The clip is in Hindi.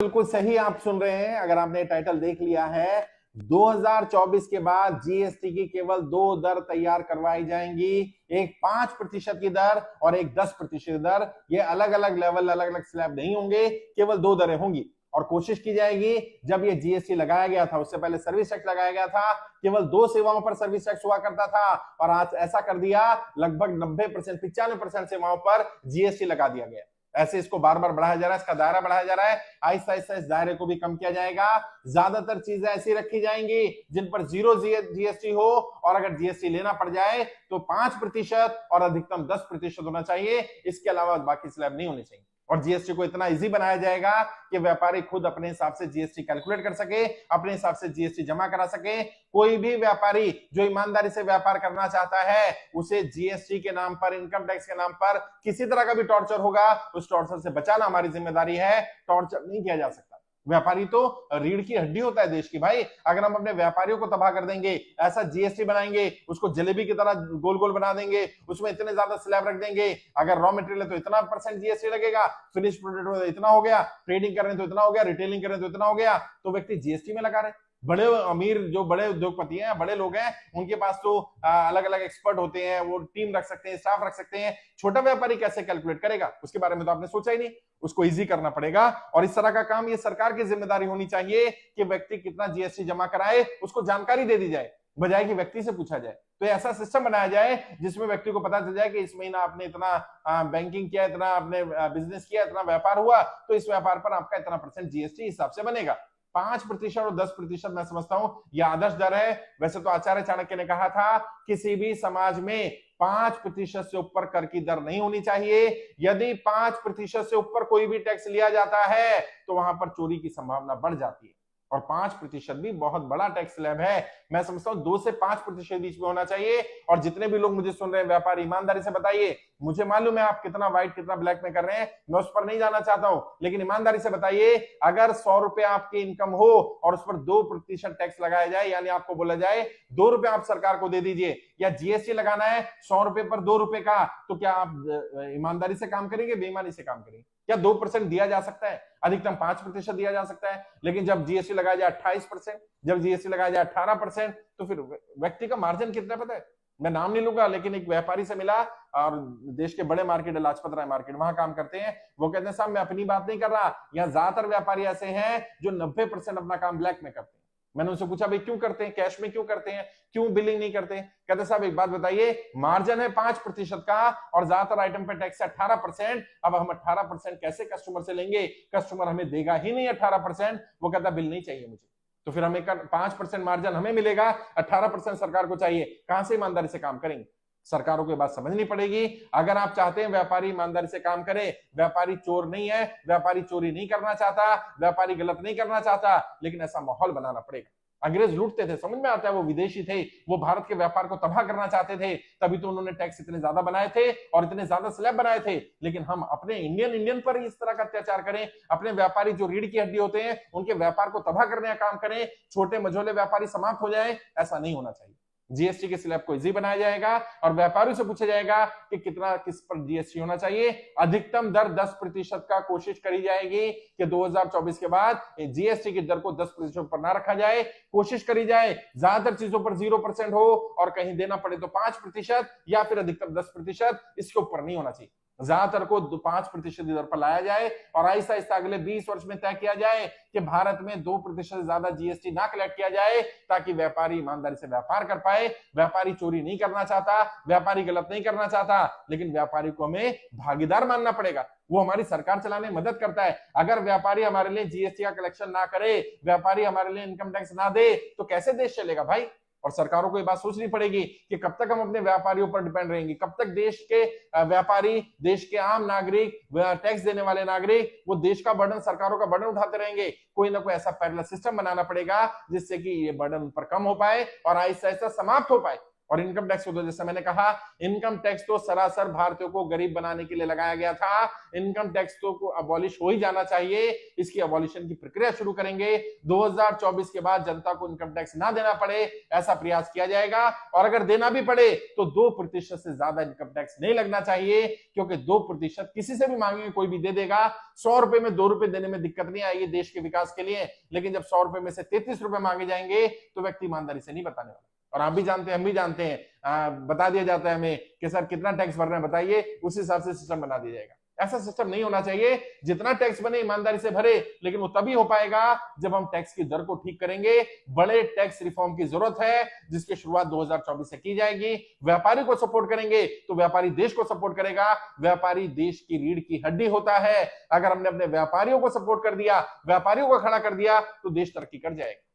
बिल्कुल सही आप सुन रहे हैं। अगर आपने टाइटल देख लिया है, 2024 के बाद जीएसटी की केवल दो दर तैयार करवाई जाएंगी, एक 5% की दर और एक 10% दर। ये अलग अलग लेवल, अलग अलग स्लैब नहीं होंगे, केवल दो दरें होंगी। और कोशिश की जाएगी, जब ये जीएसटी लगाया गया था उससे पहले सर्विस टैक्स लगाया गया था, केवल दो सेवाओं पर सर्विस टैक्स हुआ करता था, और आज ऐसा कर दिया लगभग 90%, 95% सेवाओं पर जीएसटी लगा दिया गया। ऐसे इसको बार बार बढ़ाया जा रहा है, इसका दायरा बढ़ाया जा रहा है। आहिस्ता आहिस्ता इस दायरे को भी कम किया जाएगा। ज्यादातर चीजें ऐसी रखी जाएंगी जिन पर जीरो जीएसटी हो, और अगर जीएसटी लेना पड़ जाए तो 5% और अधिकतम 10% होना चाहिए। इसके अलावा बाकी स्लैब नहीं होनी चाहिए। और जीएसटी को इतना इजी बनाया जाएगा कि व्यापारी खुद अपने हिसाब से जीएसटी कैलकुलेट कर सके, अपने हिसाब से जीएसटी जमा करा सके। कोई भी व्यापारी जो ईमानदारी से व्यापार करना चाहता है, उसे जीएसटी के नाम पर, इनकम टैक्स के नाम पर किसी तरह का भी टॉर्चर होगा, उस टॉर्चर से बचाना हमारी जिम्मेदारी है। टॉर्चर नहीं किया जा सकता। व्यापारी तो रीढ़ की हड्डी होता है देश की भाई। अगर हम अपने व्यापारियों को तबाह कर देंगे, ऐसा जीएसटी बनाएंगे, उसको जलेबी की तरह गोल गोल बना देंगे, उसमें इतने ज्यादा स्लैब रख देंगे, अगर रॉ मटेरियल है तो इतना % जीएसटी लगेगा, फिनिश प्रोडक्ट तो इतना हो गया, ट्रेडिंग कर रहे हैं तो इतना हो गया, रिटेलिंग कर रहे हैं तो इतना हो गया, तो व्यक्ति जीएसटी में लगा रहे। बड़े अमीर जो बड़े उद्योगपति हैं, बड़े लोग हैं, उनके पास तो अलग अलग एक्सपर्ट होते हैं, वो टीम रख सकते हैं, स्टाफ रख सकते हैं। छोटा व्यापारी कैसे कैलकुलेट करेगा, उसके बारे में तो आपने सोचा ही नहीं। उसको इजी करना पड़ेगा, और इस तरह का काम ये सरकार की जिम्मेदारी होनी चाहिए कि व्यक्ति कितना जीएसटी जमा कराए, उसको जानकारी दे दी जाए, बजाय कि व्यक्ति से पूछा जाए। तो ऐसा सिस्टम बनाया जाए जिसमें व्यक्ति को पता चल जाए कि इस महीना आपने इतना बैंकिंग किया, इतना आपने बिजनेस किया, इतना व्यापार हुआ, तो इस व्यापार पर आपका इतना % जीएसटी हिसाब से बनेगा। 5% और 10% मैं समझता हूं यह आदर्श दर है। वैसे तो आचार्य चाणक्य ने कहा था, किसी भी समाज में 5% से ऊपर कर की दर नहीं होनी चाहिए। यदि 5% से ऊपर कोई भी टैक्स लिया जाता है तो वहां पर चोरी की संभावना बढ़ जाती है। और 5% भी बहुत बड़ा टैक्स स्लैब है। मैं समझता हूं 2 से 5% बीच में होना चाहिए। और जितने भी लोग मुझे सुन रहे हैं व्यापारी, ईमानदारी से बताइए, मुझे मालूम है आप कितना व्हाइट कितना ब्लैक में कर रहे हैं, मैं उस पर नहीं जाना चाहता हूं, लेकिन ईमानदारी से बताइए, अगर 100 रुपए आपकी इनकम हो और उस पर 2% टैक्स लगाया जाए, यानी आपको बोला जाए 2 रुपए आप सरकार को दे दीजिए, या जीएसटी लगाना है 100 रुपए पर 2 रुपए का, तो क्या आप ईमानदारी से काम करेंगे, बेईमानी से काम करेंगे? क्या 2% दिया जा सकता है? अधिकतम 5% दिया जा सकता है। लेकिन जब जीएसटी लगाया जाए 28%, जब जीएसटी लगाया जाए 18%, तो फिर व्यक्ति का मार्जिन कितना पता है? मैं नाम नहीं लूंगा, लेकिन एक व्यापारी से मिला, और देश के बड़े मार्केट है लाजपत राय मार्केट, वहां काम करते हैं। वो कहते हैं साहब मैं अपनी बात नहीं कर रहा, यहाँ ज्यादातर व्यापारी ऐसे हैं जो 90% अपना काम ब्लैक में करते हैं। मैंने उनसे पूछा भाई क्यों करते हैं, कैश में क्यों करते हैं, क्यों बिलिंग नहीं करते हैं? कहते साहब एक बात बताइए, मार्जिन है 5% का और ज्यादातर आइटम पे टैक्स है 18%। अब हम 18% कैसे कस्टमर से लेंगे? कस्टमर हमें देगा ही नहीं 18%। वो कहता बिल नहीं चाहिए मुझे, तो फिर हमें 5% मार्जिन हमें मिलेगा, 18% सरकार को चाहिए। कहां से ईमानदारी से काम करेंगे? सरकारों को बात समझनी पड़ेगी। अगर आप चाहते हैं व्यापारी ईमानदारी से काम करे, व्यापारी चोर नहीं है, व्यापारी चोरी नहीं करना चाहता, व्यापारी गलत नहीं करना चाहता, लेकिन ऐसा माहौल बनाना पड़ेगा। अंग्रेज लूटते थे, समझ में आता है, वो विदेशी थे, वो भारत के व्यापार को तबाह करना चाहते थे, तभी तो उन्होंने टैक्स इतने ज्यादा बनाए थे और इतने ज्यादा स्लैब बनाए थे। लेकिन हम अपने इंडियन पर इस तरह का अत्याचार करें, अपने व्यापारी जो रीढ़ की हड्डी होते हैं उनके व्यापार को तबाह करने का काम करें, छोटे मझोले व्यापारी समाप्त हो जाए, ऐसा नहीं होना चाहिए। जीएसटी के स्लैब को इजी बनाया जाएगा और व्यापारियों से पूछा जाएगा कि कितना किस पर जीएसटी होना चाहिए। अधिकतम दर 10% का कोशिश करी जाएगी कि 2024 के बाद जीएसटी की दर को 10% पर ना रखा जाए। कोशिश करी जाए ज्यादातर चीजों पर 0% हो, और कहीं देना पड़े तो 5% या फिर अधिकतम 10%, इसके ऊपर नहीं होना चाहिए। ज्यादातर को 5% दर पर लाया जाए, और आहिस्ता आहिस्ता अगले 20 वर्ष में तय किया जाए कि भारत में 2% से ज्यादा जीएसटी ना कलेक्ट किया जाए, ताकि व्यापारी ईमानदारी से व्यापार कर पाए। व्यापारी चोरी नहीं करना चाहता, व्यापारी गलत नहीं करना चाहता, लेकिन व्यापारी को हमें भागीदार मानना पड़ेगा। वो हमारी सरकार चलाने में मदद करता है। अगर व्यापारी हमारे लिए जीएसटी का कलेक्शन ना करे, व्यापारी हमारे लिए इनकम टैक्स ना दे, तो कैसे देश चलेगा भाई? और सरकारों को ये बात सोचनी पड़ेगी कि कब तक हम अपने व्यापारियों पर डिपेंड रहेंगे, कब तक देश के व्यापारी, देश के आम नागरिक, टैक्स देने वाले नागरिक, वो देश का बर्डन, सरकारों का बर्डन उठाते रहेंगे। कोई ना कोई ऐसा पैरेलल सिस्टम बनाना पड़ेगा जिससे कि ये बर्डन उन पर कम हो पाए और आहिस्ता आहिस्ता समाप्त हो पाए। और इनकम टैक्स को तो जैसे मैंने कहा, इनकम टैक्स तो सरासर भारतीयों को गरीब बनाने के लिए लगाया गया था। इनकम टैक्स तो को अबॉलिश हो ही जाना चाहिए। इसकी अबॉलिशन की प्रक्रिया शुरू करेंगे। 2024 के बाद जनता को इनकम टैक्स ना देना पड़े, ऐसा प्रयास किया जाएगा। और अगर देना भी पड़े तो 2% से ज्यादा इनकम टैक्स नहीं लगना चाहिए, क्योंकि 2% किसी से भी मांगेंगे, कोई भी दे देगा। 100 रुपए में 2 रुपए देने में दिक्कत नहीं आएगी देश के विकास के लिए, लेकिन जब 100 रुपए में से 33 रुपए मांगे जाएंगे तो व्यक्ति ईमानदारी से नहीं बताने वाला। और आप भी जानते हैं, हम भी जानते हैं, बता दिया जाता है हमें कि सर कितना टैक्स भरना है बताइए, उस हिसाब से सिस्टम बना दिया जाएगा। ऐसा सिस्टम नहीं होना चाहिए। जितना टैक्स बने ईमानदारी से भरे, लेकिन वो तभी हो पाएगा जब हम टैक्स की दर को ठीक करेंगे। बड़े टैक्स रिफॉर्म की जरूरत है, जिसकी शुरुआत 2024 से की जाएगी। व्यापारी को सपोर्ट करेंगे तो व्यापारी देश को सपोर्ट करेगा। व्यापारी देश की रीढ़ की हड्डी होता है। अगर हमने अपने व्यापारियों को सपोर्ट कर दिया, व्यापारियों को खड़ा कर दिया, तो देश तरक्की कर जाएगा।